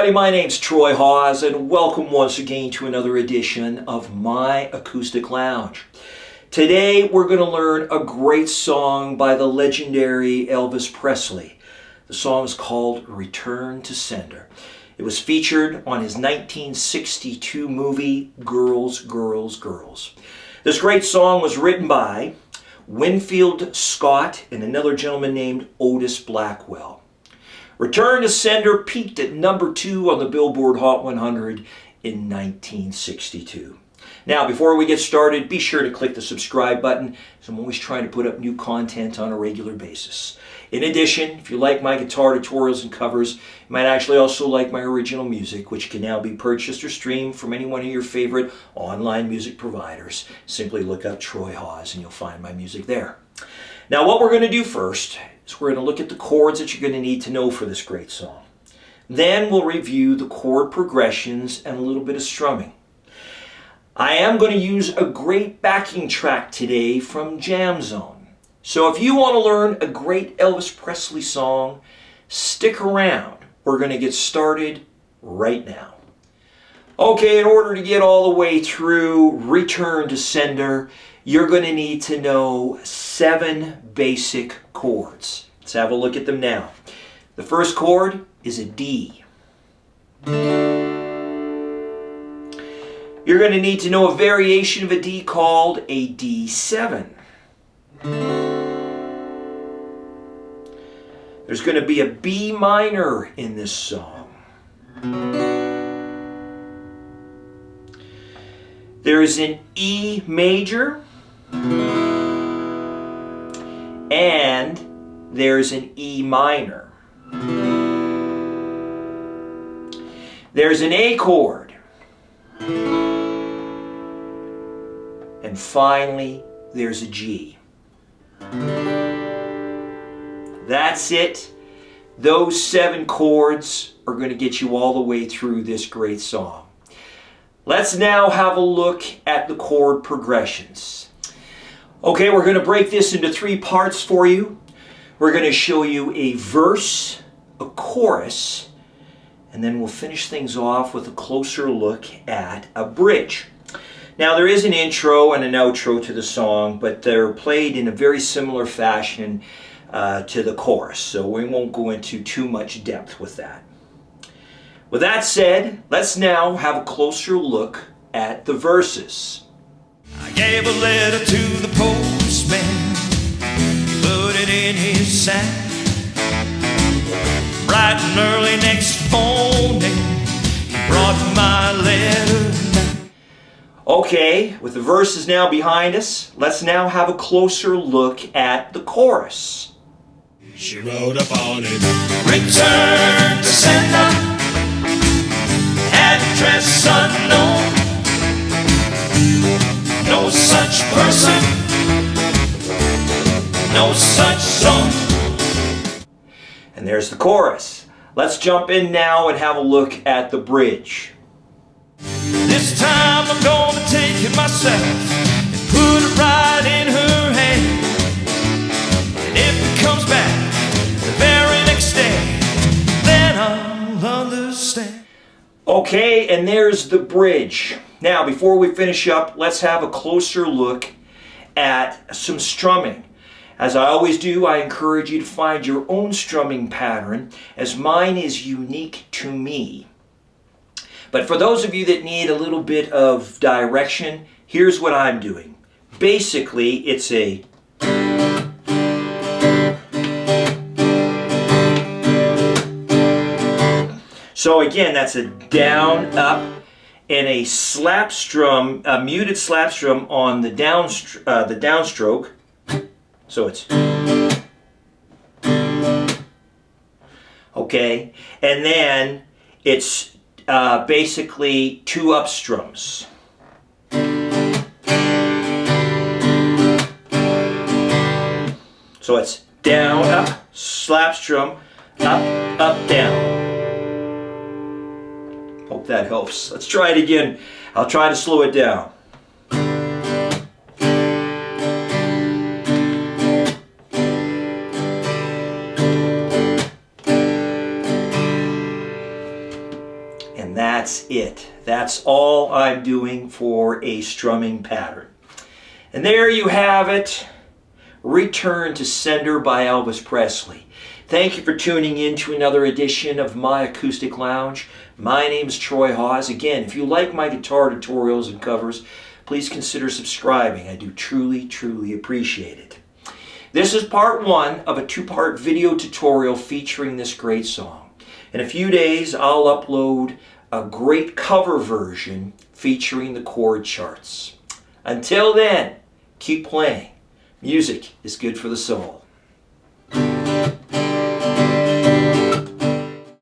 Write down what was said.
everybody, my name's Troy Hawes and welcome once again to another edition of My Acoustic Lounge. Today we're going to learn a great song by the legendary Elvis Presley. The song is called Return to Sender. It was featured on his 1962 movie Girls, Girls, Girls. This great song was written by Winfield Scott and another gentleman named Otis Blackwell. Return to Sender peaked at number 2 on the Billboard Hot 100 in 1962. Now, before we get started, be sure to click the subscribe button, as I'm always trying to put up new content on a regular basis. In addition, if you like my guitar tutorials and covers, you might actually also like my original music, which can now be purchased or streamed from any one of your favorite online music providers. Simply look up Troy Hawes and you'll find my music there. Now, what we're going to do first is we're going to look at the chords that you're going to need to know for this great song. Then we'll review the chord progressions and a little bit of strumming. I am going to use a great backing track today from Jam Zone. So if you want to learn a great Elvis Presley song, stick around. We're going to get started right now. Okay, in order to get all the way through Return to Sender, you're going to need to know 7 basic chords. Let's have a look at them now. The first chord is a D. You're going to need to know a variation of a D called a D7. There's going to be a B minor in this song. There's an E major. And there's an E minor. There's an A chord. And finally, there's a G. That's it. Those 7 chords are going to get you all the way through this great song. Let's now have a look at the chord progressions. Okay, we're going to break this into 3 parts for you. We're going to show you a verse, a chorus, and then we'll finish things off with a closer look at a bridge. Now, there is an intro and an outro to the song, but they're played in a very similar fashion to the chorus, so we won't go into too much depth with that. With that said, let's now have a closer look at the verses. I gave a letter to the postman, he put it in his sack. Bright and early next morning, he brought my letter back. Okay, with the verses now behind us, let's now have a closer look at the chorus. She wrote upon it, return to sender, address unknown, no such person, no such song. And there's the chorus. Let's jump in now and have a look at the bridge. This time I'm gonna take it myself and put it right in her hand. And if it comes back the very next day, then I'll understand. Okay, and there's the bridge. Now, before we finish up, let's have a closer look at some strumming. As I always do, I encourage you to find your own strumming pattern, as mine is unique to me. But for those of you that need a little bit of direction, here's what I'm doing. Basically, it's a... So again, that's a down, up, and a slap strum, a muted slap strum on the downstroke. So it's... Okay, and then it's basically 2 up strums. So it's down, up, slap strum, up, up, down. Hope that helps. Let's try it again. I'll try to slow it down. That's all I'm doing for a strumming pattern. And there you have it. Return to Sender by Elvis Presley. Thank you for tuning in to another edition of My Acoustic Lounge. My name is Troy Hawes. Again, if you like my guitar tutorials and covers, please consider subscribing. I do truly appreciate it. This is part one of a two-part video tutorial featuring this great song. In a few days, I'll upload a great cover version featuring the chord charts. Until then, keep playing. Music is good for the soul.